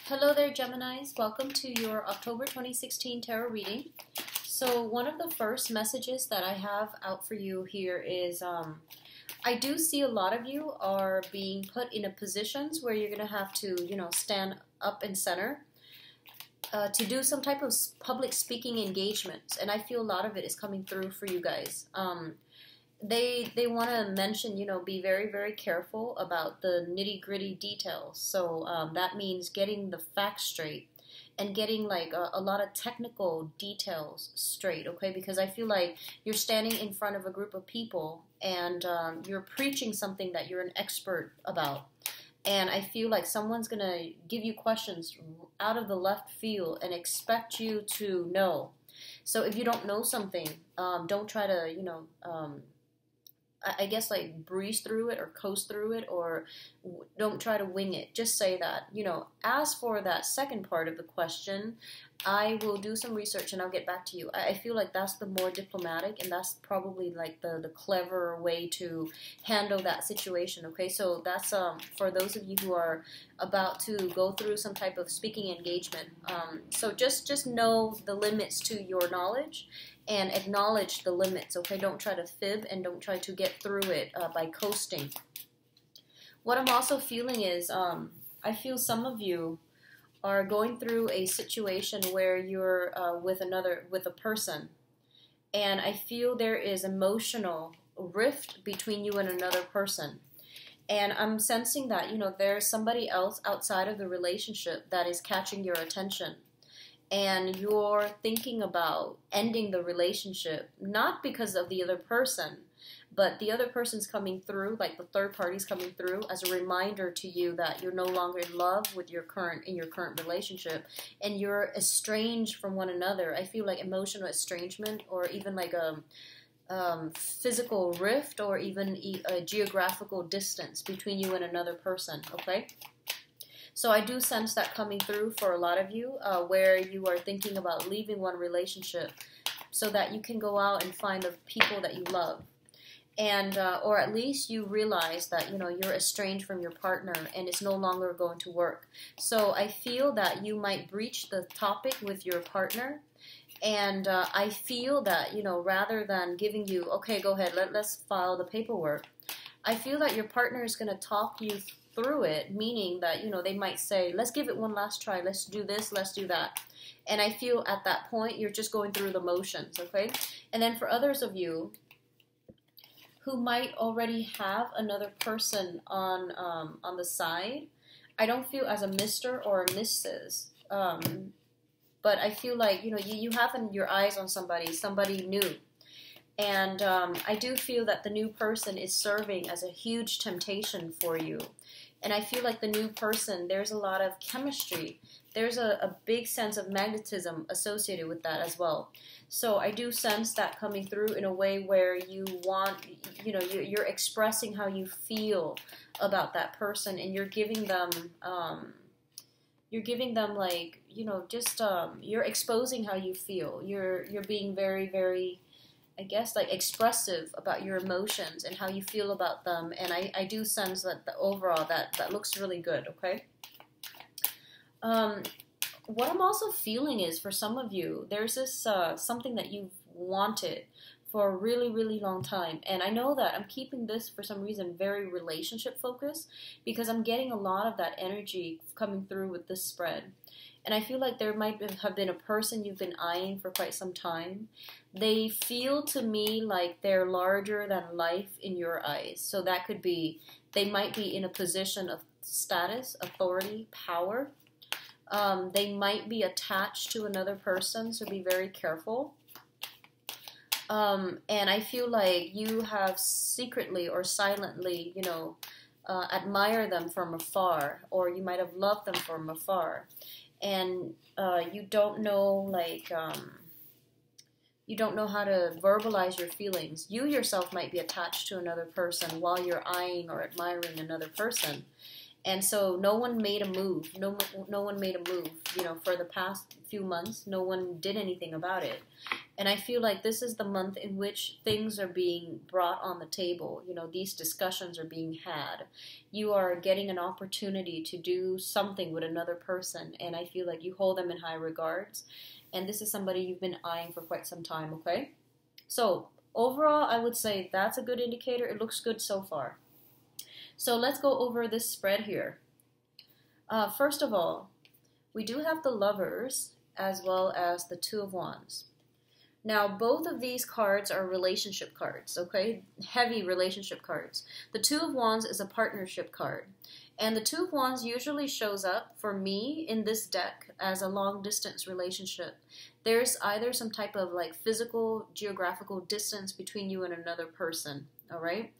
Hello there, Geminis. Welcome to your October 2016 tarot reading. So one of the first messages that I have out for you here is I do see a lot of you are being put in a positions where you're going to have to, stand up and center to do some type of public speaking engagements. And I feel a lot of it is coming through for you guys. They want to mention, be very, very careful about the nitty-gritty details. So that means getting the facts straight and getting like a lot of technical details straight, okay? Because I feel like you're standing in front of a group of people and you're preaching something that you're an expert about. And I feel like someone's going to give you questions out of the left field and expect you to know. So if you don't know something, don't try to, I guess like breeze through it or coast through it, or don't try to wing it. Just say that, as for that second part of the question, I will do some research and I'll get back to you. I feel like that's the more diplomatic and that's probably like the cleverer way to handle that situation, okay? So that's for those of you who are about to go through some type of speaking engagement. So just know the limits to your knowledge and acknowledge the limits, okay? Don't try to fib and don't try to get through it by coasting. What I'm also feeling is I feel some of you are going through a situation where you're with a person, and I feel there is emotional rift between you and another person. And I'm sensing that, there's somebody else outside of the relationship that is catching your attention. And you're thinking about ending the relationship, not because of the other person, but the other person's coming through, like the third party's coming through as a reminder to you that you're no longer in love with your current relationship, and you're estranged from one another. I feel like emotional estrangement, or even like a physical rift, or even a geographical distance between you and another person, okay? So I do sense that coming through for a lot of you, where you are thinking about leaving one relationship so that you can go out and find the people that you love. And or at least you realize that you're estranged from your partner and it's no longer going to work. So I feel that you might breach the topic with your partner, and I feel that rather than giving you, okay, go ahead, let's file the paperwork, I feel that your partner is going to talk you through it, meaning that they might say, let's give it one last try, let's do this, let's do that. And I feel at that point you're just going through the motions, okay? And then for others of you who might already have another person on the side, I don't feel as a Mr. or a Mrs. But I feel like you have your eyes on somebody new, and I do feel that the new person is serving as a huge temptation for you. And I feel like the new person, there's a lot of chemistry. There's a big sense of magnetism associated with that as well. So I do sense that coming through in a way where you want, you're expressing how you feel about that person, and you're giving them like, you're exposing how you feel. You're being very, very, I guess, like expressive about your emotions and how you feel about them. And I do sense that the overall that looks really good, okay? What I'm also feeling is, for some of you, there's this something that you've wanted for a really, really long time. And I know that I'm keeping this, for some reason, very relationship focused, because I'm getting a lot of that energy coming through with this spread. And I feel like there might have been a person you've been eyeing for quite some time. They feel to me like they're larger than life in your eyes. So that could be, they might be in a position of status, authority, power. They might be attached to another person, so be very careful. And I feel like you have secretly or silently, admire them from afar, or you might have loved them from afar. And you don't know, you don't know how to verbalize your feelings. You yourself might be attached to another person while you're eyeing or admiring another person. And so no one made a move. No one made a move. For the past few months, no one did anything about it. And I feel like this is the month in which things are being brought on the table. These discussions are being had. You are getting an opportunity to do something with another person, and I feel like you hold them in high regards. And this is somebody you've been eyeing for quite some time, okay? So overall, I would say that's a good indicator. It looks good so far. So let's go over this spread here. First of all, we do have the Lovers as well as the Two of Wands. Now, both of these cards are relationship cards, okay? Heavy relationship cards. The Two of Wands is a partnership card. And the Two of Wands usually shows up, for me, in this deck as a long-distance relationship. There's either some type of like physical, geographical distance between you and another person, all right?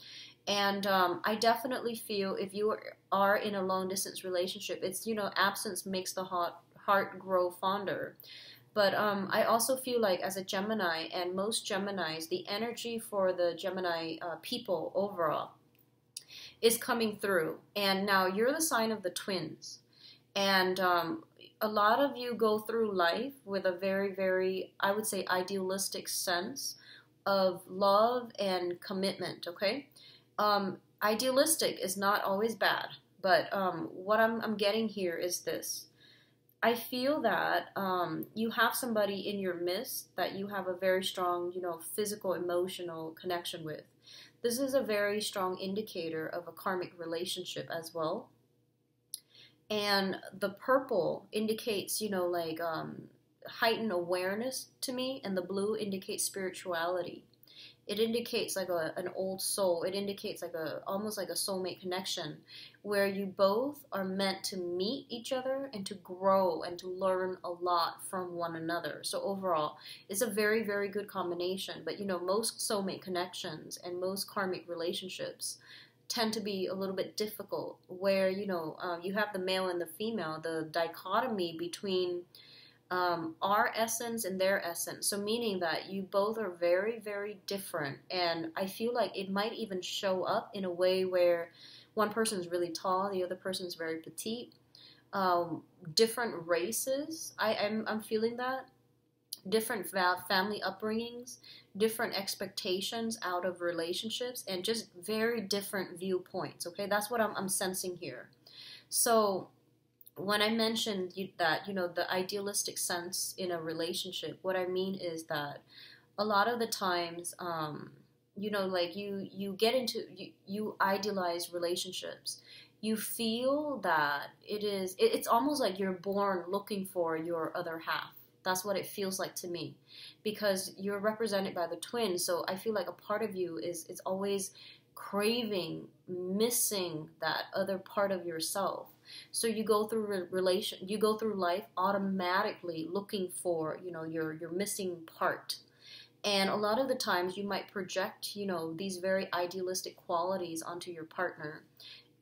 And I definitely feel if you are in a long-distance relationship, it's, absence makes the heart grow fonder. But I also feel like as a Gemini, and most Geminis, the energy for the Gemini people overall is coming through. And now you're the sign of the twins. And a lot of you go through life with a very, very, I would say, idealistic sense of love and commitment, okay? Idealistic is not always bad. But what I'm getting here is this. I feel that you have somebody in your midst that you have a very strong, physical, emotional connection with. This is a very strong indicator of a karmic relationship as well. And the purple indicates, heightened awareness to me, and the blue indicates spirituality. It indicates like an old soul. It indicates like almost like a soulmate connection where you both are meant to meet each other and to grow and to learn a lot from one another. So overall, it's a very, very good combination. But most soulmate connections and most karmic relationships tend to be a little bit difficult where, you have the male and the female, the dichotomy between our essence and their essence. So meaning that you both are very, very different. And I feel like it might even show up in a way where one person is really tall, the other person is very petite. Different races, I'm feeling that. Different family upbringings, different expectations out of relationships, and just very different viewpoints, okay? That's what I'm sensing here. So when I mentioned that, the idealistic sense in a relationship, what I mean is that a lot of the times, like you get into, you idealize relationships. You feel that it's almost like you're born looking for your other half. That's what it feels like to me, because you're represented by the twin. So I feel like a part of you is always craving, missing that other part of yourself. So you go through you go through life automatically looking for, your missing part. And a lot of the times you might project, these very idealistic qualities onto your partner.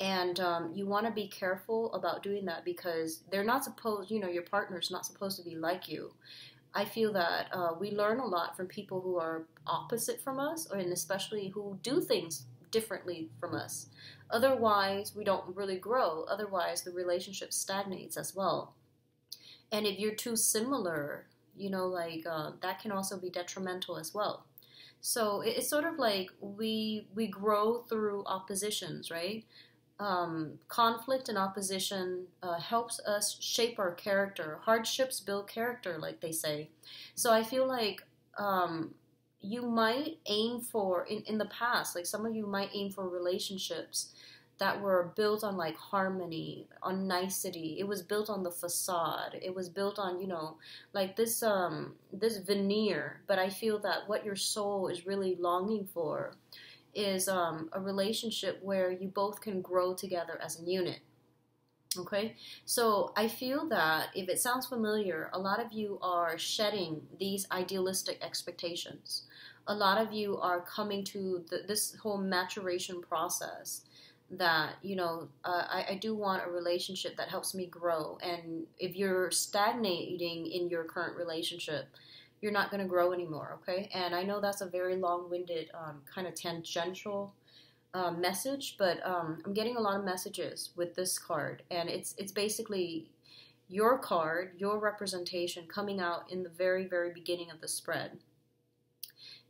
And you want to be careful about doing that because they're not supposed, your partner's not supposed to be like you. I feel that we learn a lot from people who are opposite from us, and especially who do things differently from us. Otherwise, we don't really grow. Otherwise, the relationship stagnates as well. And if you're too similar, that can also be detrimental as well. So it's sort of like we grow through oppositions, right? Conflict and opposition helps us shape our character. Hardships build character, like they say. So I feel like you might aim for, in the past, like some of you might aim for relationships that were built on like harmony, on nicety. It was built on the facade. It was built on, like this veneer. But I feel that what your soul is really longing for is a relationship where you both can grow together as a unit. Okay, so I feel that if it sounds familiar, a lot of you are shedding these idealistic expectations. A lot of you are coming to this whole maturation process that, I do want a relationship that helps me grow. And if you're stagnating in your current relationship, you're not going to grow anymore, okay? And I know that's a very long-winded, kind of tangential message, but I'm getting a lot of messages with this card, and it's basically your card, your representation coming out in the very, very beginning of the spread.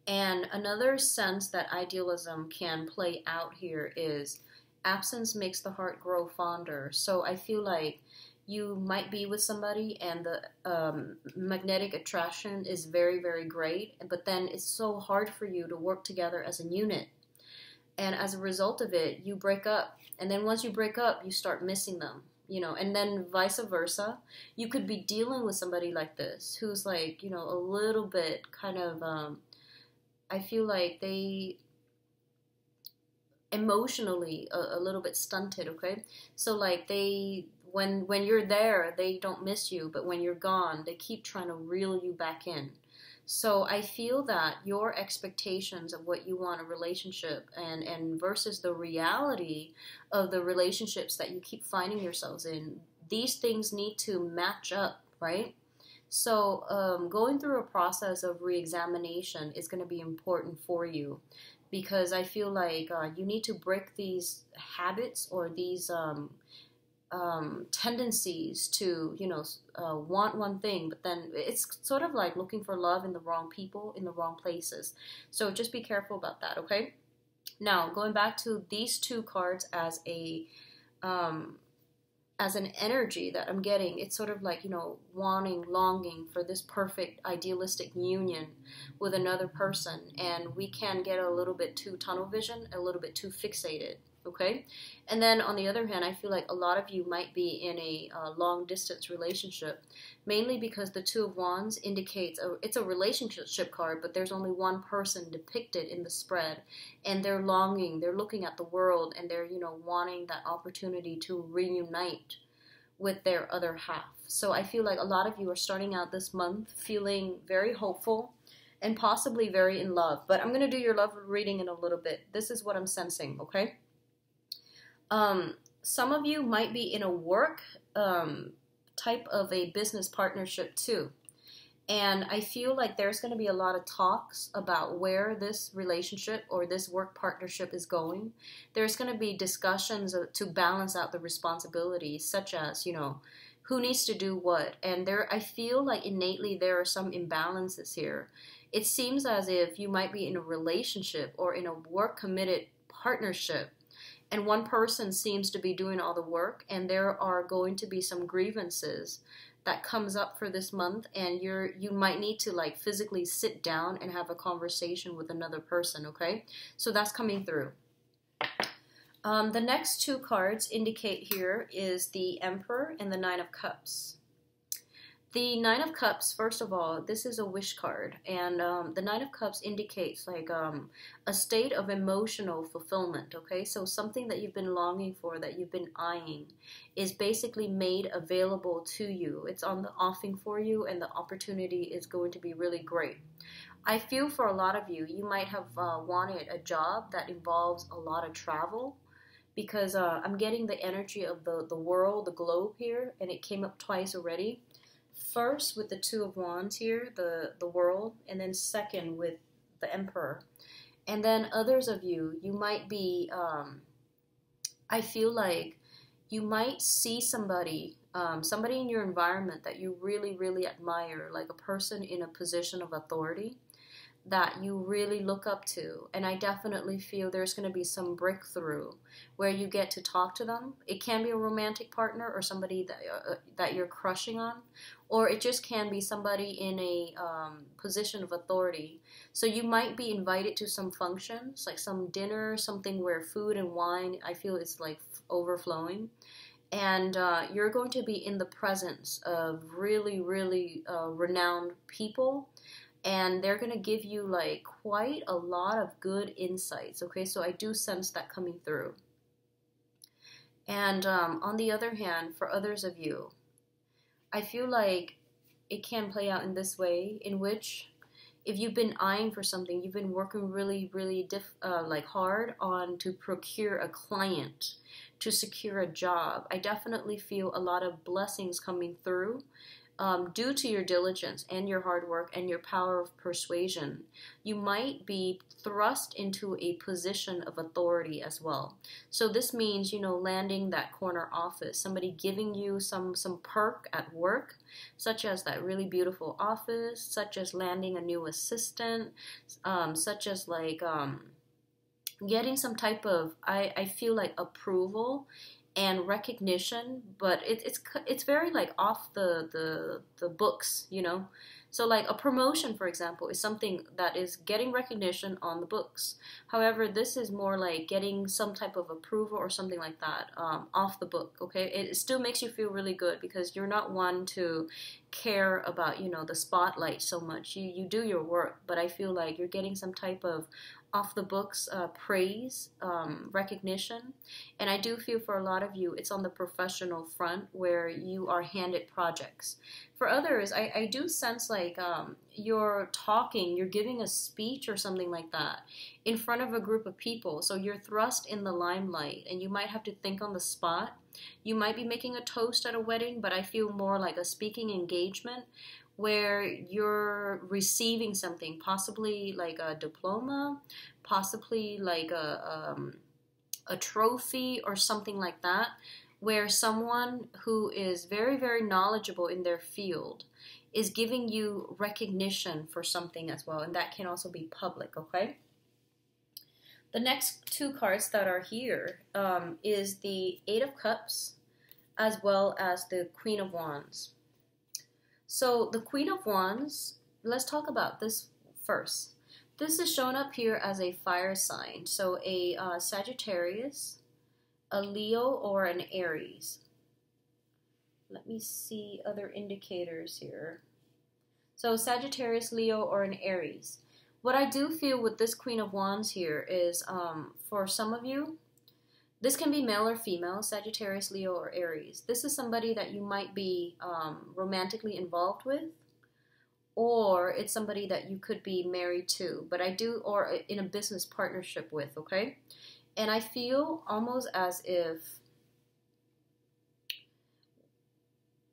And another sense that idealism can play out here is absence makes the heart grow fonder. So I feel like you might be with somebody and the magnetic attraction is very, very great, but then it's so hard for you to work together as a unit. And as a result of it, you break up. And then once you break up, you start missing them, you know, and then vice versa. You could be dealing with somebody like this who's like, you know, a little bit kind of, I feel like they emotionally a little bit stunted, okay? So like they when you're there, they don't miss you, but when you're gone, they keep trying to reel you back in. So I feel that your expectations of what you want a relationship and versus the reality of the relationships that you keep finding yourselves in, these things need to match up, right? So going through a process of reexamination is going to be important for you because I feel like you need to break these habits or these tendencies to, you know, want one thing, but then it's sort of like looking for love in the wrong people, in the wrong places. So just be careful about that, okay? Now, going back to these two cards as an energy that I'm getting, it's sort of like, you know, wanting, longing for this perfect idealistic union with another person, and we can get a little bit too tunnel vision, a little bit too fixated, okay? And then on the other hand, I feel like a lot of you might be in a long distance relationship, mainly because the Two of Wands indicates it's a relationship card, but there's only one person depicted in the spread, and they're longing, they're looking at the world, and they're, you know, wanting that opportunity to reunite with their other half. So I feel like a lot of you are starting out this month feeling very hopeful and possibly very in love. But I'm going to do your love reading in a little bit. This is what I'm sensing, okay? Some of you might be in a work type of a business partnership too. And I feel like there's going to be a lot of talks about where this relationship or this work partnership is going. There's going to be discussions to balance out the responsibilities, such as, you know, who needs to do what. And I feel like innately there are some imbalances here. It seems as if you might be in a relationship or in a work-committed partnership, and one person seems to be doing all the work, and there are going to be some grievances that comes up for this month, and you might need to like physically sit down and have a conversation with another person, okay? So that's coming through. The next two cards indicate here is the Emperor and the Nine of Cups. The Nine of Cups, first of all, this is a wish card, and the Nine of Cups indicates like a state of emotional fulfillment, okay? So something that you've been longing for, that you've been eyeing, is basically made available to you. It's on the offing for you, and the opportunity is going to be really great. I feel for a lot of you, you might have wanted a job that involves a lot of travel, because I'm getting the energy of the world, the globe here, and it came up twice already. First with the Two of Wands here, the world, and then second with the Emperor. And then others of you, you might be, I feel like you might see somebody in your environment that you really, really admire, like a person in a position of authority that you really look up to. And I definitely feel there's going to be some breakthrough where you get to talk to them. It can be a romantic partner or somebody that you're crushing on, or it just can be somebody in a position of authority. So you might be invited to some functions, like some dinner, something where food and wine, I feel it's like overflowing. And you're going to be in the presence of really, really renowned people, and they're going to give you like quite a lot of good insights, okay? So I do sense that coming through. And on the other hand, for others of you, I feel like it can play out in this way, in which if you've been eyeing for something, you've been working really, really hard on to procure a client, to secure a job. I definitely feel a lot of blessings coming through. due to your diligence and your hard work and your power of persuasion, you might be thrust into a position of authority as well. So this means, you know, landing that corner office, somebody giving you some perk at work, such as that really beautiful office, such as landing a new assistant, such as like getting some type of, I feel like, approval and recognition, but it's very like off the books, you know. So like a promotion, for example, is something that is getting recognition on the books. However, this is more like getting some type of approval or something like that, off the book. Okay, it still makes you feel really good because you're not one to care about, you know, the spotlight so much. You do your work, but I feel like you're getting some type of off the books praise, recognition. And I do feel for a lot of you, it's on the professional front where you are handed projects. For others, I do sense like you're talking, you're giving a speech or something like that in front of a group of people. So you're thrust in the limelight and you might have to think on the spot. You might be making a toast at a wedding, but I feel more like a speaking engagement where you're receiving something, possibly like a diploma, possibly like a trophy or something like that, where someone who is very, very knowledgeable in their field is giving you recognition for something as well, and that can also be public, okay? The next two cards that are here is the Eight of Cups as well as the Queen of Wands. So the Queen of Wands, let's talk about this first. This is shown up here as a fire sign. So a Sagittarius, a Leo, or an Aries. Let me see other indicators here. So Sagittarius, Leo, or an Aries. What I do feel with this Queen of Wands here is for some of you, this can be male or female, Sagittarius, Leo, or Aries. This is somebody that you might be romantically involved with, or it's somebody that you could be married to, or in a business partnership with, okay? And I feel almost as if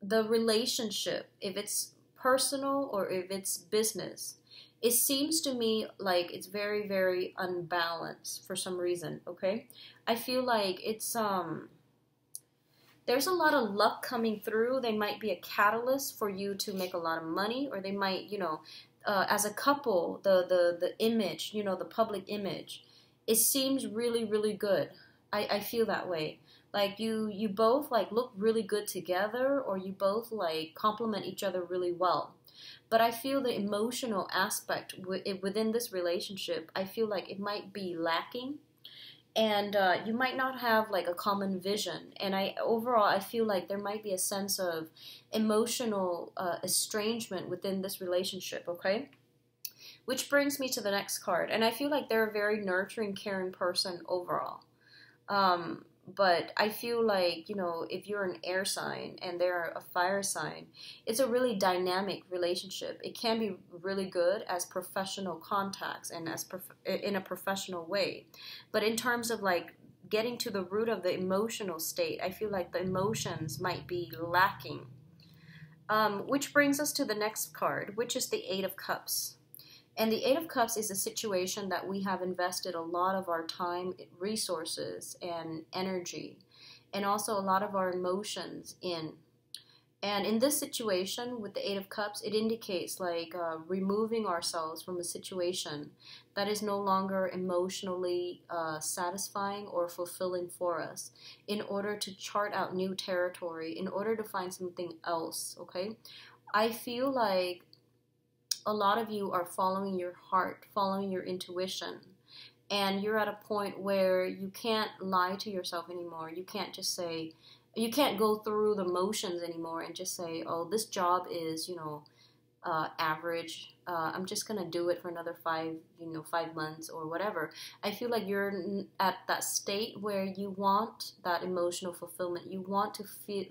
the relationship, if it's personal or if it's business, it seems to me like it's very, very unbalanced for some reason, okay? I feel like it's, there's a lot of luck coming through. They might be a catalyst for you to make a lot of money, or they might, you know, as a couple, the image, you know, the public image, it seems really, really good. I feel that way. Like you both like look really good together, or you both like complement each other really well. But I feel the emotional aspect within this relationship, I feel like it might be lacking. And you might not have like a common vision. And overall, I feel like there might be a sense of emotional estrangement within this relationship, okay? Which brings me to the next card. And I feel like they're a very nurturing, caring person overall. But I feel like, you know, if you're an air sign and they're a fire sign, it's a really dynamic relationship. It can be really good as professional contacts and as in a professional way. But in terms of like getting to the root of the emotional state, I feel like the emotions might be lacking. Which brings us to the next card, which is the Eight of Cups. And the Eight of Cups is a situation that we have invested a lot of our time, resources, and energy, and also a lot of our emotions in. And in this situation with the Eight of Cups, it indicates like removing ourselves from a situation that is no longer emotionally satisfying or fulfilling for us in order to chart out new territory, in order to find something else, okay? I feel like a lot of you are following your heart, following your intuition, and you're at a point where you can't lie to yourself anymore. You can't just say, you can't go through the motions anymore and just say, oh, this job is, you know, average. I'm just gonna do it for another 5 months or whatever. I feel like you're at that state where you want that emotional fulfillment. You want to feel,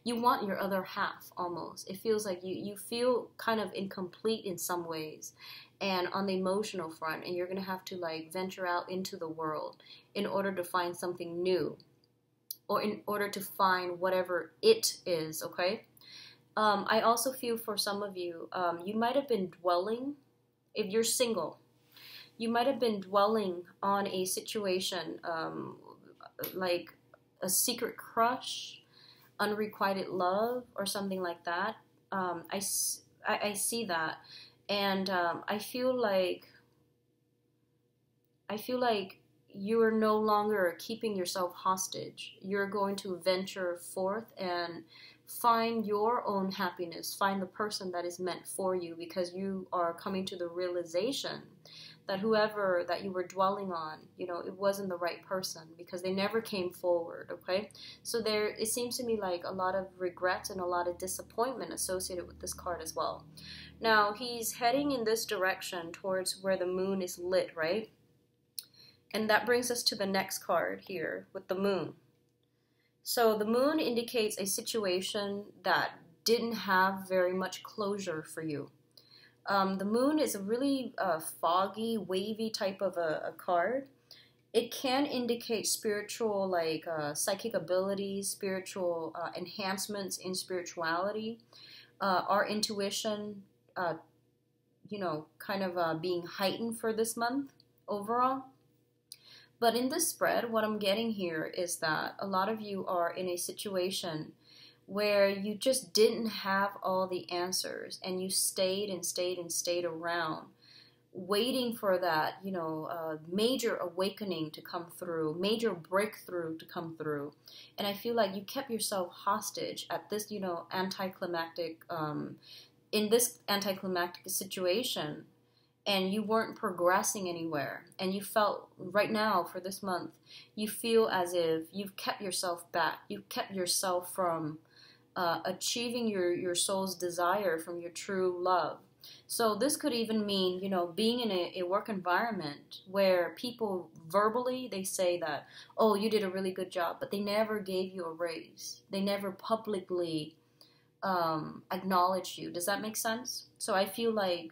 you want your other half almost. It feels like you feel kind of incomplete in some ways and on the emotional front, and you're going to have to like venture out into the world in order to find something new or in order to find whatever it is, okay? I also feel for some of you, you might have been dwelling, if you're single, you might have been dwelling on a situation like a secret crush, unrequited love, or something like that. I see that, and I feel like you are no longer keeping yourself hostage. You're going to venture forth and find your own happiness, find the person that is meant for you, because you are coming to the realization that whoever that you were dwelling on, it wasn't the right person because they never came forward, okay? So it seems to me like a lot of regrets and a lot of disappointment associated with this card as well. Now, he's heading in this direction towards where the moon is lit, right? And that brings us to the next card here with the moon. So the moon indicates a situation that didn't have very much closure for you. The moon is a really foggy, wavy type of a card. It can indicate spiritual, like psychic abilities, spiritual enhancements in spirituality, our intuition, kind of being heightened for this month overall. But in this spread, what I'm getting here is that a lot of you are in a situation where you just didn't have all the answers, and you stayed and stayed and stayed around, waiting for that, major awakening to come through, major breakthrough to come through. And I feel like you kept yourself hostage at this, anticlimactic, in this anticlimactic situation, and you weren't progressing anywhere. And you felt right now for this month, you feel as if you've kept yourself back. You've kept yourself from achieving your soul's desire from your true love. So this could even mean, being in a work environment where people verbally, they say that, oh, you did a really good job, but they never gave you a raise. They never publicly acknowledged you. Does that make sense? So I feel like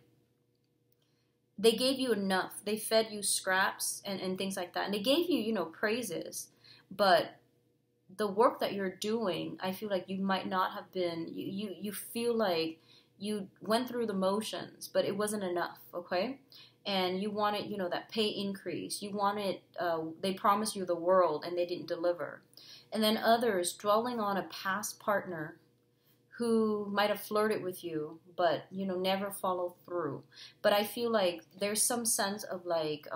they gave you enough. They fed you scraps and things like that. And they gave you, praises. But the work that you're doing, I feel like you might not have been, you feel like you went through the motions, but it wasn't enough, okay? And you wanted, that pay increase. You wanted, they promised you the world and they didn't deliver. And then others dwelling on a past partner who might have flirted with you, but, never followed through. But I feel like there's some sense of like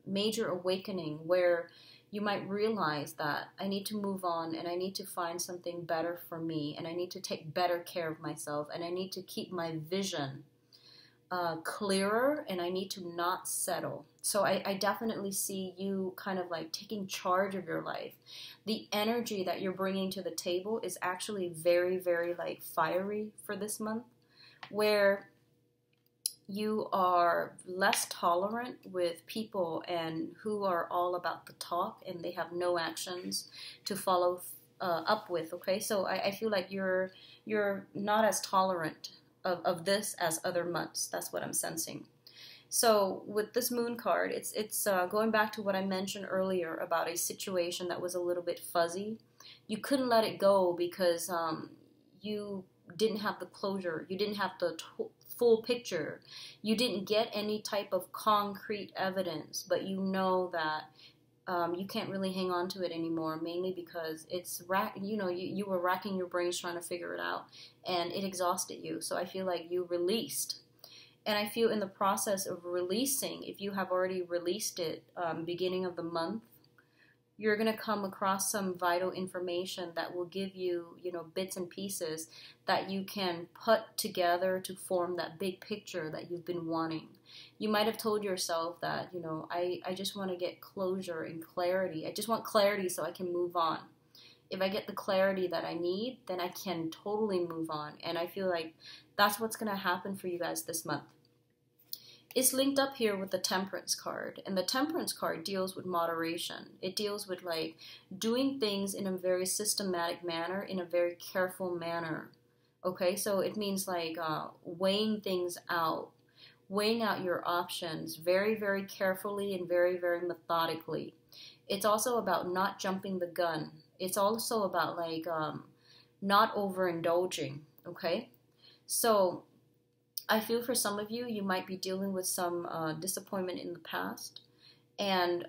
major awakening where you might realize that I need to move on and I need to find something better for me and I need to take better care of myself and I need to keep my vision clearer and I need to not settle. So I definitely see you kind of like taking charge of your life. The energy that you're bringing to the table is actually very, very like fiery for this month, where you are less tolerant with people and who are all about the talk and they have no actions to follow up with, okay? So I feel like you're not as tolerant of this as other months. That's what I'm sensing. So with this moon card, it's going back to what I mentioned earlier about a situation that was a little bit fuzzy. You couldn't let it go because you didn't have the closure. You didn't have the full picture. You didn't get any type of concrete evidence, but you know that you can't really hang on to it anymore, mainly because you were racking your brains trying to figure it out, and it exhausted you. So I feel like you released. And I feel in the process of releasing, if you have already released it beginning of the month, you're going to come across some vital information that will give you, bits and pieces that you can put together to form that big picture that you've been wanting. You might have told yourself that, I just want to get closure and clarity. I just want clarity so I can move on. If I get the clarity that I need, then I can totally move on. And I feel like that's what's going to happen for you guys this month. It's linked up here with the Temperance card. And the Temperance card deals with moderation. It deals with like doing things in a very systematic manner, in a very careful manner. Okay, so it means like weighing things out, weighing out your options very, very carefully and very, very methodically. It's also about not jumping the gun. It's also about like not overindulging. Okay? So I feel for some of you, you might be dealing with some disappointment in the past. And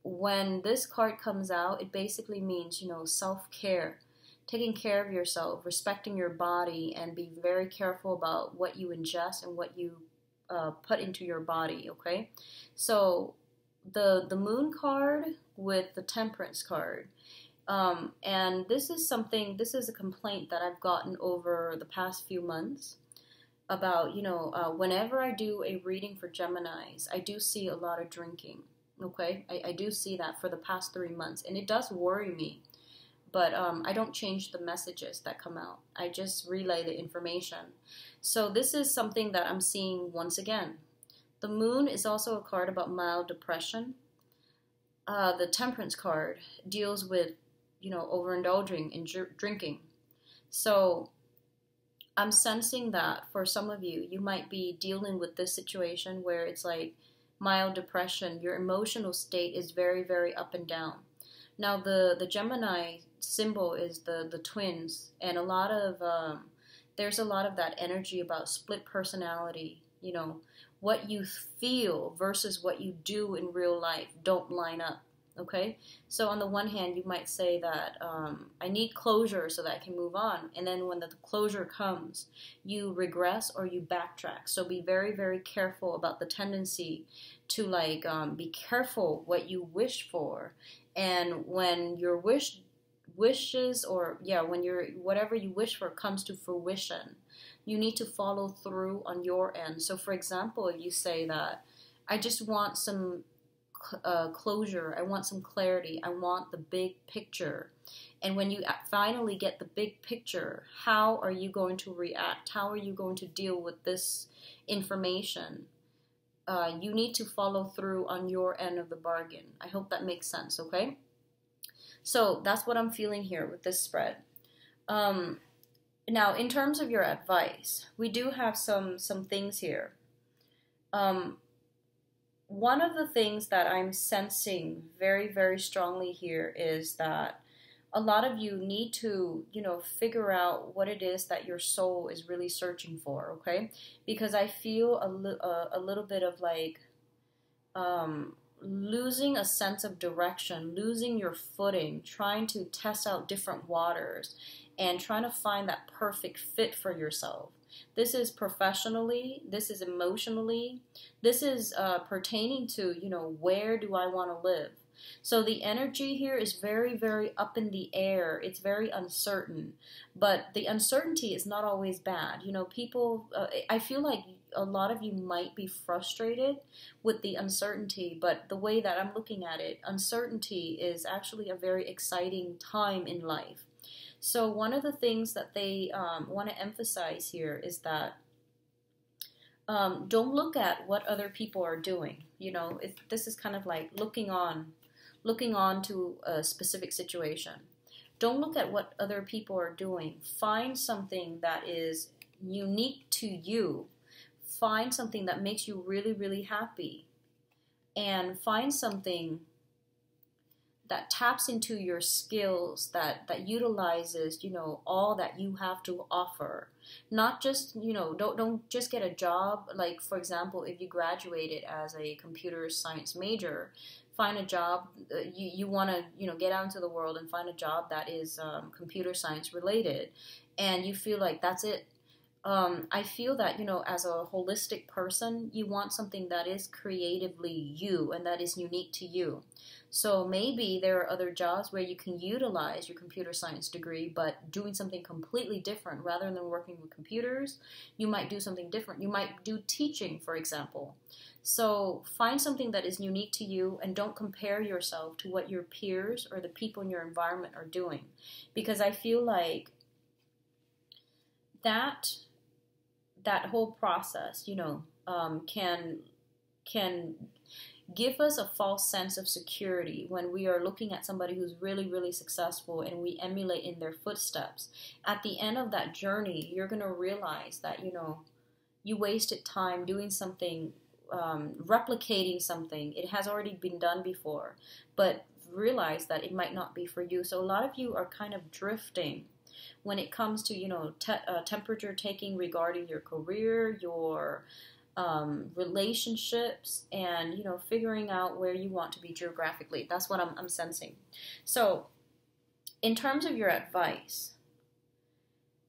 when this card comes out, it basically means, you know, self-care, taking care of yourself, respecting your body, and be very careful about what you ingest and what you put into your body, okay? So the Moon card with the Temperance card. And this is a complaint that I've gotten over the past few months about, you know, whenever I do a reading for Geminis, I do see a lot of drinking, okay? I do see that for the past 3 months, and it does worry me. But I don't change the messages that come out. I just relay the information. So this is something that I'm seeing once again. The Moon is also a card about mild depression. The Temperance card deals with, you know, overindulging in drinking. So I'm sensing that for some of you, you might be dealing with this situation where it's like mild depression. Your emotional state is very, very up and down. Now, the Gemini symbol is the twins, and there's a lot of that energy about split personality. You know, what you feel versus what you do in real life don't line up. Okay, so on the one hand, you might say that I need closure so that I can move on, and then when the closure comes, you regress or you backtrack. So be very, very careful about the tendency to like be careful what you wish for, and when your wishes or when your whatever you wish for comes to fruition, you need to follow through on your end. So, for example, if you say that I just want some closure, I want some clarity, I want the big picture. And when you finally get the big picture, how are you going to react? How are you going to deal with this information? You need to follow through on your end of the bargain. I hope that makes sense, okay? So that's what I'm feeling here with this spread. Now, in terms of your advice, we do have some things here. One of the things that I'm sensing very, very strongly here is that a lot of you need to, you know, figure out what it is that your soul is really searching for, okay? Because I feel a little bit of like losing a sense of direction, losing your footing, trying to test out different waters, and trying to find that perfect fit for yourself. This is professionally, this is emotionally, this is pertaining to, you know, where do I want to live? So the energy here is very, very up in the air. It's very uncertain, but the uncertainty is not always bad. You know, people, I feel like a lot of you might be frustrated with the uncertainty, but the way that I'm looking at it, uncertainty is actually a very exciting time in life. So one of the things that they want to emphasize here is that don't look at what other people are doing. You know, this is kind of like looking on to a specific situation. Don't look at what other people are doing. Find something that is unique to you. Find something that makes you really, really happy. And find something that taps into your skills, that utilizes, you know, all that you have to offer. Not just, you know, don't just get a job. Like, for example, if you graduated as a computer science major, find a job. You want to, you know, get out into the world and find a job that is computer science related, and you feel like that's it. I feel that, you know, as a holistic person, you want something that is creatively you and that is unique to you. So maybe there are other jobs where you can utilize your computer science degree, but doing something completely different. Rather than working with computers, you might do something different. You might do teaching, for example. So find something that is unique to you, and don't compare yourself to what your peers or the people in your environment are doing. Because I feel like that whole process, you know, can give us a false sense of security when we are looking at somebody who's really, really successful and we emulate in their footsteps. At the end of that journey, you're going to realize that, you know, you wasted time doing something, replicating something. It has already been done before, but realize that it might not be for you. So a lot of you are kind of drifting when it comes to, temperature taking regarding your career, your relationships, and, figuring out where you want to be geographically. That's what I'm sensing. So in terms of your advice,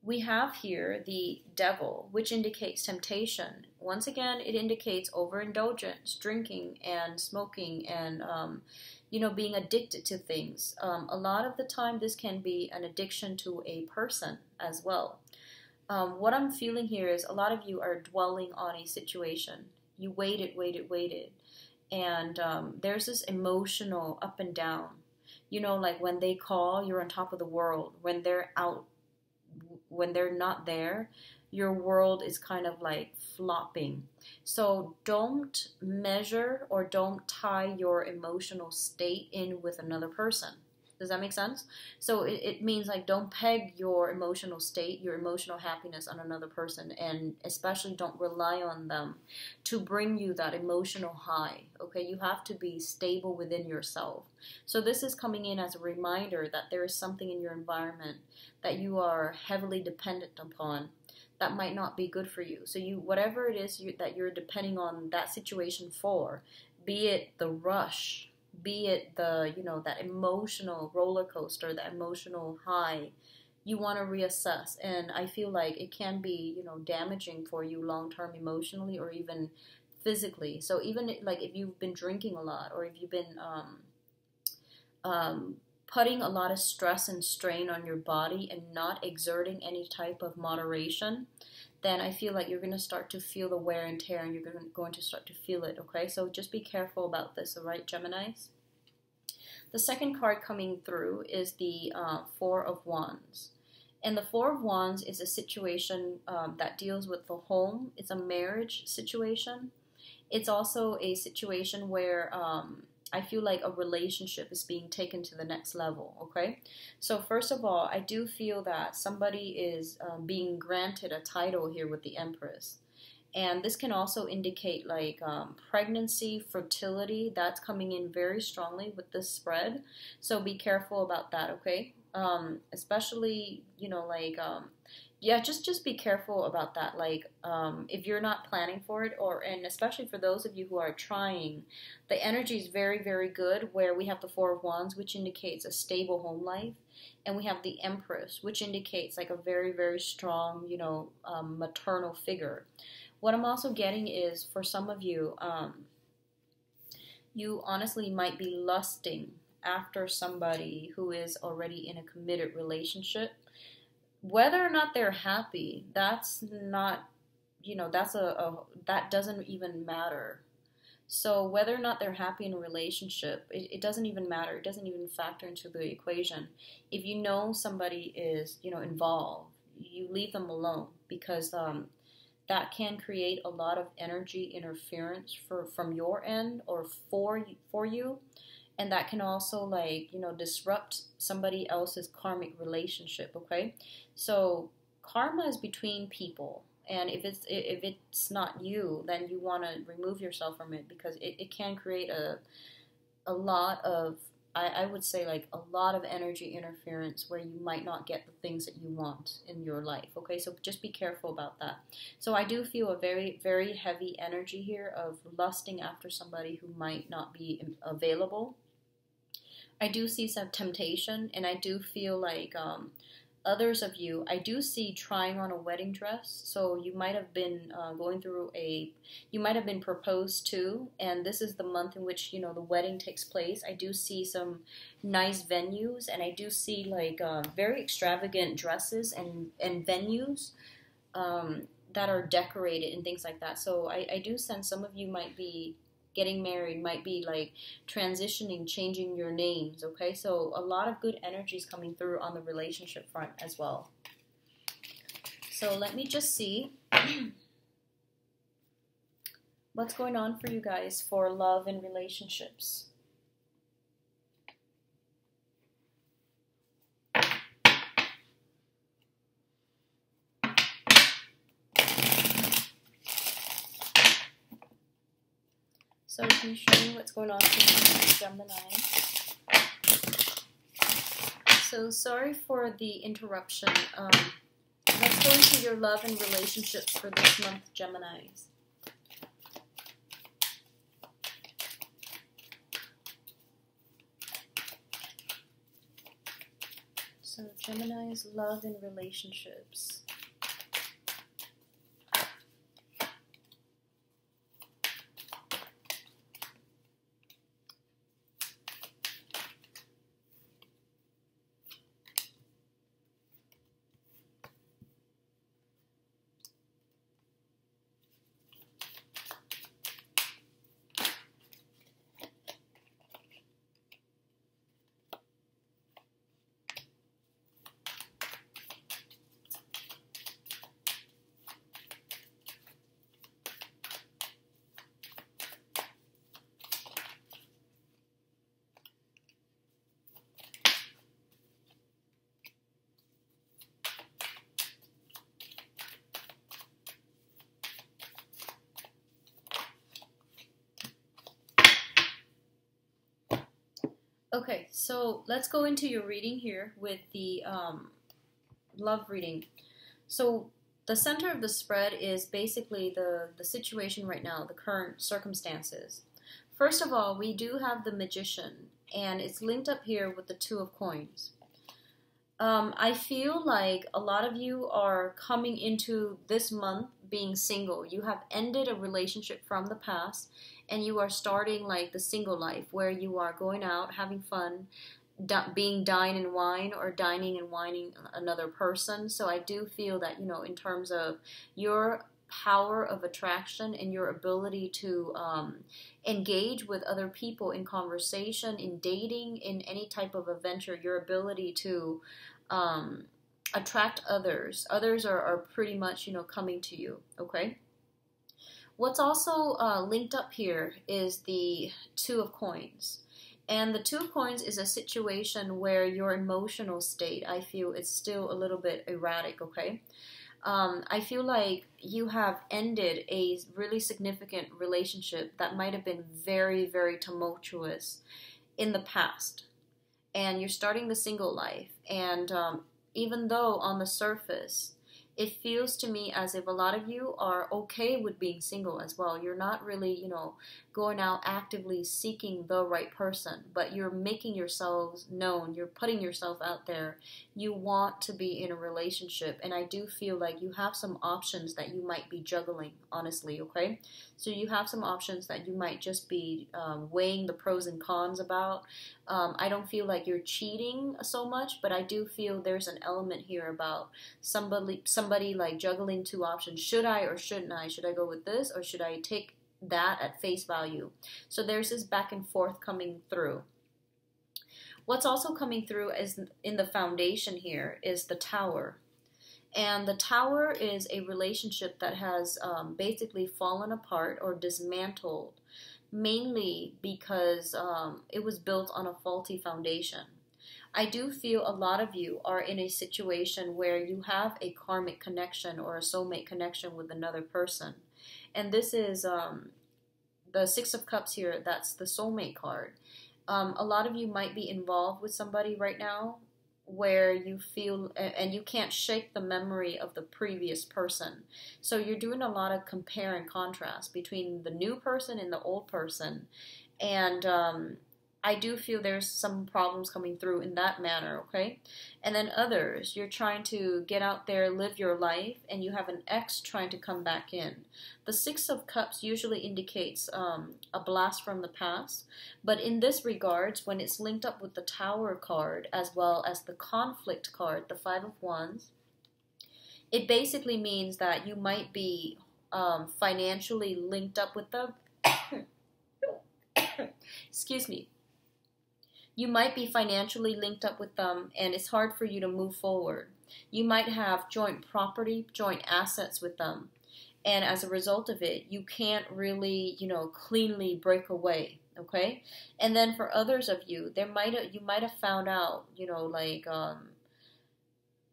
we have here the devil, which indicates temptation. Once again, it indicates overindulgence, drinking and smoking, and being addicted to things. A lot of the time, this can be an addiction to a person as well. What I'm feeling here is a lot of you are dwelling on a situation. You waited, and there's this emotional up and down. Like when they call, you're on top of the world. When they're out, when they're not there, your world is kind of like flopping. So don't measure or don't tie your emotional state in with another person. Does that make sense? So it means like don't peg your emotional state, your emotional happiness on another person, and especially don't rely on them to bring you that emotional high. Okay, you have to be stable within yourself. So this is coming in as a reminder that there is something in your environment that you are heavily dependent upon that might not be good for you. So whatever it is that you're depending on that situation for, be it the rush, be it the, that emotional roller coaster, that emotional high, you want to reassess. And I feel like it can be, damaging for you long-term emotionally or even physically. So even like if you've been drinking a lot, or if you've been putting a lot of stress and strain on your body and not exerting any type of moderation, then I feel like you're going to start to feel the wear and tear, and you're going to start to feel it, okay? So just be careful about this, all right, Geminis? The second card coming through is the Four of Wands. And the Four of Wands is a situation that deals with the home. It's a marriage situation. It's also a situation where I feel like a relationship is being taken to the next level, okay? So first of all, I do feel that somebody is being granted a title here with the Empress. And this can also indicate like pregnancy, fertility. That's coming in very strongly with this spread. So be careful about that, okay? Especially, just be careful about that. Like, if you're not planning for it, and especially for those of you who are trying, the energy is very, very good, where we have the Four of Wands, which indicates a stable home life. And we have the Empress, which indicates like a very, very strong, maternal figure. What I'm also getting is, for some of you, you honestly might be lusting after somebody who is already in a committed relationship. Whether or not they're happy, that's not, that doesn't even matter. So whether or not they're happy in a relationship, it doesn't even matter. It doesn't even factor into the equation. If you know somebody is, involved, you leave them alone, because that can create a lot of energy interference from your end or for you. And that can also disrupt somebody else's karmic relationship, okay? So karma is between people. And if it's not you, then you want to remove yourself from it, because it can create a lot of, I would say like a lot of energy interference where you might not get the things that you want in your life, okay? So just be careful about that. So I do feel a very, very heavy energy here of lusting after somebody who might not be available. I do see some temptation, and I do feel like others of you, I do see trying on a wedding dress. So you might have been you might have been proposed to, and this is the month in which, the wedding takes place. I do see some nice venues, and I do see like very extravagant dresses and venues that are decorated and things like that. So I do sense some of you might be getting married, might be like transitioning, changing your names, okay? So a lot of good energy is coming through on the relationship front as well. So let me just see what's going on for you guys for love and relationships. So can you show me what's going on for you, Gemini? So sorry for the interruption. Let's go into your love and relationships for this month, Geminis. So Gemini's love and relationships. Okay, so let's go into your reading here with the love reading. So the center of the spread is basically the situation right now, the current circumstances. First of all, we do have the Magician, and it's linked up here with the Two of Coins. I feel like a lot of you are coming into this month being single. You have ended a relationship from the past, and you are starting like the single life where you are going out, having fun, being dine and wine or dining and wining another person. So I do feel that, you know, in terms of your power of attraction and your ability to engage with other people in conversation, in dating, in any type of adventure, your ability to attract others. Others are pretty much, you know, coming to you, okay? What's also linked up here is the Two of Coins. And the Two of Coins is a situation where your emotional state, I feel, is still a little bit erratic, okay? I feel like you have ended a really significant relationship that might have been very, very tumultuous in the past. And you're starting the single life. And even though on the surface, it feels to me as if a lot of you are okay with being single as well. You're not really, you know, going out actively seeking the right person, but you're making yourselves known. You're putting yourself out there. You want to be in a relationship, and I do feel like you have some options that you might be juggling, honestly, okay? So you have some options that you might just be weighing the pros and cons about. I don't feel like you're cheating so much, but I do feel there's an element here about somebody like juggling two options. Should I or shouldn't I? Should I go with this or should I take that at face value? So there's this back and forth coming through. What's also coming through is in the foundation here is the Tower. And the Tower is a relationship that has basically fallen apart or dismantled, mainly because it was built on a faulty foundation. I do feel a lot of you are in a situation where you have a karmic connection or a soulmate connection with another person. And this is the Six of Cups here, that's the soulmate card. A lot of you might be involved with somebody right now where you feel, and you can't shake the memory of the previous person. So you're doing a lot of compare and contrast between the new person and the old person. And I do feel there's some problems coming through in that manner, okay? And then others, you're trying to get out there, live your life, and you have an ex trying to come back in. The Six of Cups usually indicates a blast from the past, but in this regards, when it's linked up with the Tower card, as well as the Conflict card, the Five of Wands, it basically means that you might be financially linked up with them. Excuse me. You might be financially linked up with them, and it's hard for you to move forward. You might have joint property, joint assets with them, and as a result of it, you can't really, you know, cleanly break away, okay? And then for others of you, you might have found out, you know, like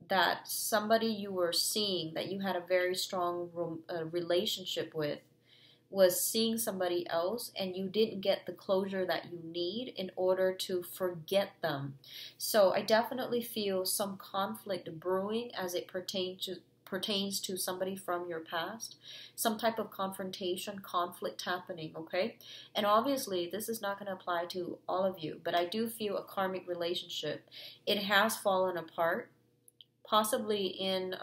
that somebody you were seeing that you had a very strong relationship with was seeing somebody else and you didn't get the closure that you need in order to forget them. So I definitely feel some conflict brewing as it pertains to somebody from your past, some type of confrontation, conflict happening, okay? And obviously, this is not going to apply to all of you, but I do feel a karmic relationship. It has fallen apart, possibly in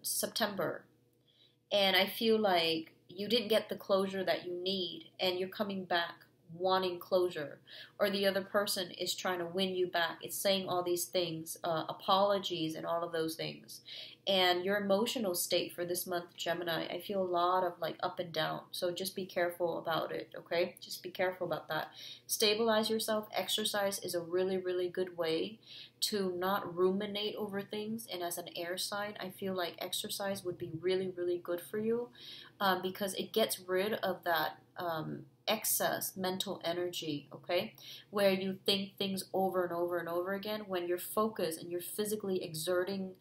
September, and I feel like you didn't get the closure that you need, and you're coming back wanting closure, or the other person is trying to win you back. It's saying all these things, apologies and all of those things. And your emotional state for this month, Gemini, I feel a lot of like up and down. So just be careful about it, okay? Just be careful about that. Stabilize yourself. Exercise is a really, really good way to not ruminate over things. And as an air sign, I feel like exercise would be really, really good for you, because it gets rid of that excess mental energy, okay? Where you think things over and over and over again. When you're focused and you're physically exerting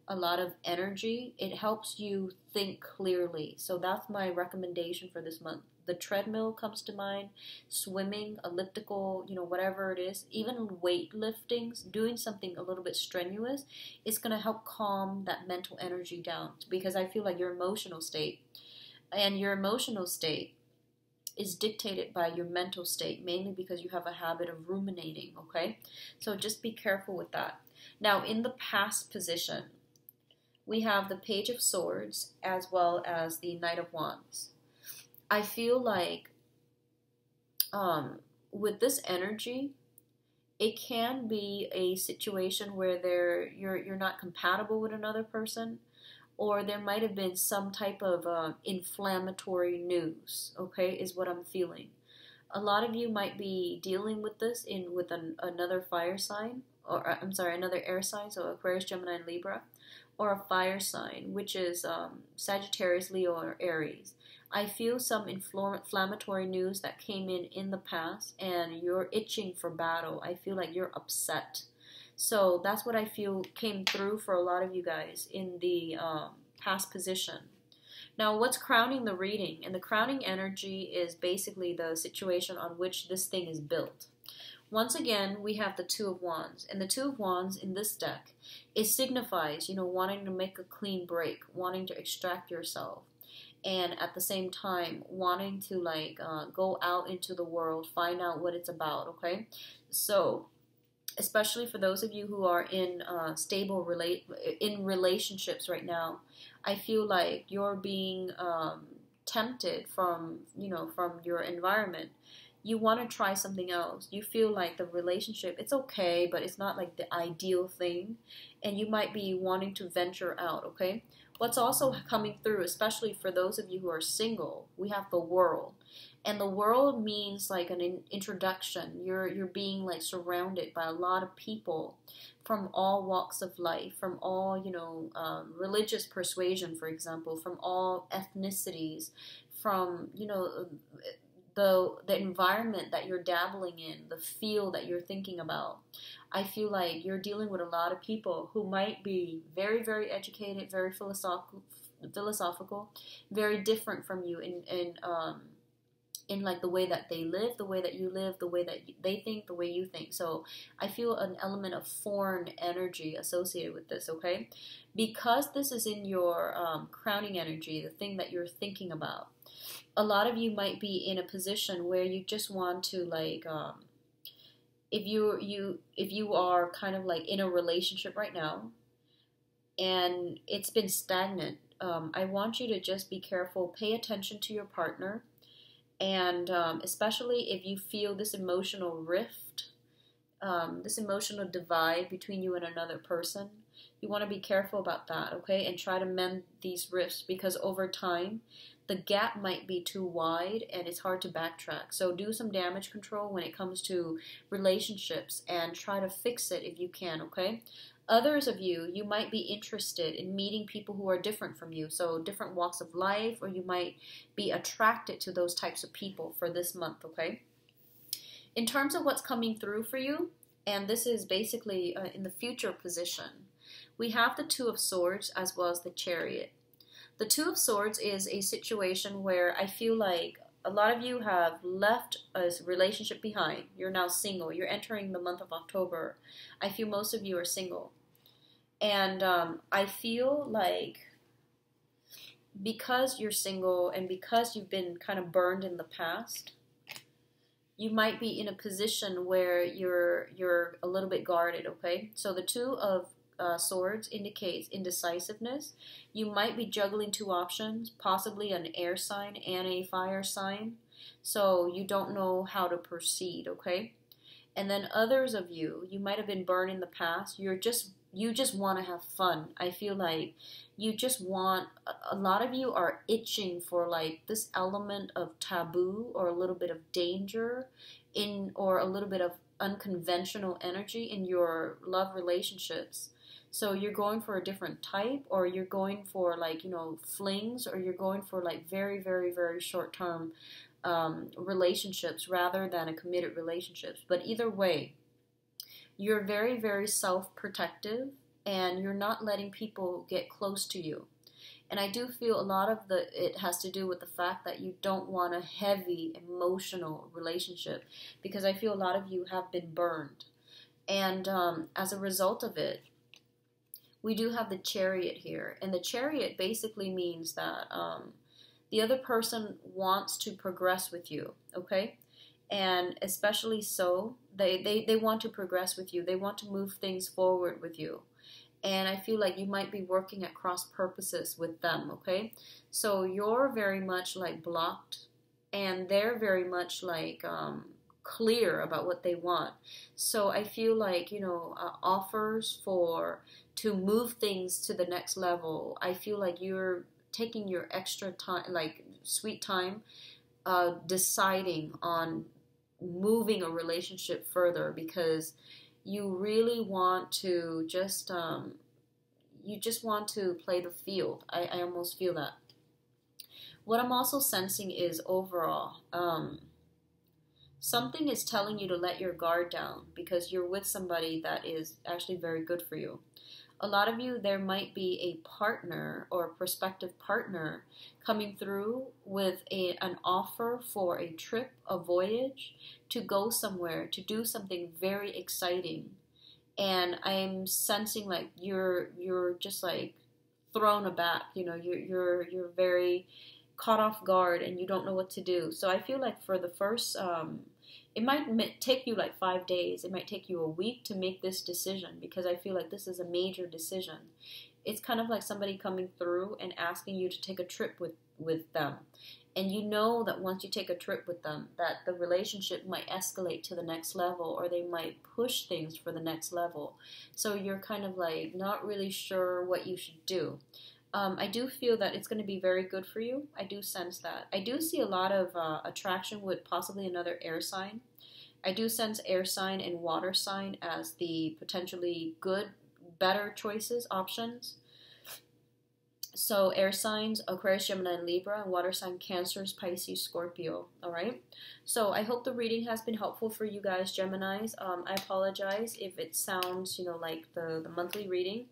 a lot of energy, it helps you think clearly. So that's my recommendation for this month. The treadmill comes to mind, swimming, elliptical, whatever it is, even weightlifting, doing something a little bit strenuous, it's going to help calm that mental energy down, because I feel like your emotional state is dictated by your mental state, mainly because you have a habit of ruminating, okay? So just be careful with that. Now, in the past position, we have the Page of Swords as well as the Knight of Wands. I feel like with this energy, it can be a situation where you're not compatible with another person, or there might have been some type of inflammatory news, okay, is what I'm feeling. A lot of you might be dealing with this with another fire sign, or another air sign, so Aquarius, Gemini, and Libra, or a fire sign, which is Sagittarius, Leo, or Aries. I feel some inflammatory news that came in the past, and you're itching for battle. I feel like you're upset. So that's what I feel came through for a lot of you guys in the past position. Now, what's crowning the reading? And the crowning energy is basically the situation on which this thing is built. Once again, we have the Two of Wands. And the Two of Wands in this deck, it signifies, wanting to make a clean break, wanting to extract yourself. And at the same time, wanting to go out into the world, find out what it's about, okay? So, especially for those of you who are in in relationships right now, I feel like you're being tempted from your environment. You want to try something else. You feel like the relationship, it's okay, but it's not like the ideal thing, and you might be wanting to venture out, okay? What's also coming through, especially for those of you who are single, we have the World. And the World means like an introduction. You're being like surrounded by a lot of people from all walks of life, from all, religious persuasion, for example, from all ethnicities, from, the environment that you're dabbling in, the field that you're thinking about. I feel like you're dealing with a lot of people who might be very, very educated, very philosophical, very different from you in like the way that they live, the way that you live, the way that they think, the way you think. So I feel an element of foreign energy associated with this, okay? Because this is in your crowning energy, the thing that you're thinking about, a lot of you might be in a position where you just want to if you are kind of like in a relationship right now and it's been stagnant, I want you to just be careful, pay attention to your partner, and especially if you feel this emotional rift, this emotional divide between you and another person, you want to be careful about that, okay? And try to mend these rifts, because over time, the gap might be too wide and it's hard to backtrack. So do some damage control when it comes to relationships and try to fix it if you can, okay? Others of you, you might be interested in meeting people who are different from you, so different walks of life, or you might be attracted to those types of people for this month, okay? In terms of what's coming through for you, and this is basically in the future position, we have the Two of Swords as well as the Chariot. The Two of Swords is a situation where I feel like a lot of you have left a relationship behind. You're now single. You're entering the month of October. I feel most of you are single. And I feel like because you're single and because you've been kind of burned in the past, you might be in a position where you're a little bit guarded, okay? So the Two of Swords indicates indecisiveness. You might be juggling two options, possibly an air sign and a fire sign. So you don't know how to proceed, okay? And then others of you, you might have been burned in the past. You just want to have fun. I feel like you just want, a lot of you are itching for like this element of taboo or a little bit of danger or a little bit of unconventional energy in your love relationships. So you're going for a different type, or you're going for like, flings, or you're going for like very, very, very short term relationships rather than a committed relationships. But either way, you're very, very self-protective, and you're not letting people get close to you. And I do feel a lot of it has to do with the fact that you don't want a heavy emotional relationship, because I feel a lot of you have been burned. And as a result of it, we do have the Chariot here. And the Chariot basically means that the other person wants to progress with you, okay? And especially so, they want to progress with you. They want to move things forward with you. And I feel like you might be working at cross purposes with them, okay? So you're very much like blocked, and they're very much like clear about what they want. So I feel like, offers to move things to the next level, I feel like you're taking your extra time, like sweet time, deciding on moving a relationship further, because you really want to just want to play the field. I almost feel that. What I'm also sensing is overall, something is telling you to let your guard down, because you're with somebody that is actually very good for you. A lot of you, there might be a partner or a prospective partner coming through with an offer for a trip, a voyage, to go somewhere, to do something very exciting. And I'm sensing like you're just like thrown aback, you're very caught off guard, and you don't know what to do. So I feel like for the first it might take you like 5 days. It might take you a week to make this decision, because I feel like this is a major decision. It's kind of like somebody coming through and asking you to take a trip with them. And you know that once you take a trip with them, that the relationship might escalate to the next level, or they might push things for the next level. So you're kind of like not really sure what you should do. I do feel that it's going to be very good for you. I do sense that. I do see a lot of attraction with possibly another air sign. I do sense air sign and water sign as the potentially good, better choices, options. So air signs, Aquarius, Gemini, and Libra, and water sign, Cancer, Pisces, Scorpio. All right. So I hope the reading has been helpful for you guys, Geminis. I apologize if it sounds, like the monthly reading.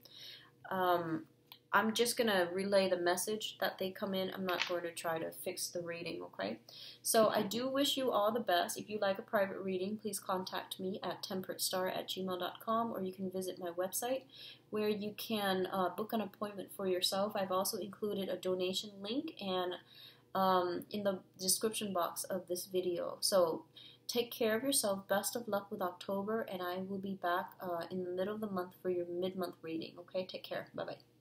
I'm just going to relay the message that they come in. I'm not going to try to fix the reading, okay? So I do wish you all the best. If you like a private reading, please contact me at temperatestar@gmail.com, or you can visit my website where you can book an appointment for yourself. I've also included a donation link and in the description box of this video. So take care of yourself. Best of luck with October, and I will be back in the middle of the month for your mid-month reading, okay? Take care. Bye-bye.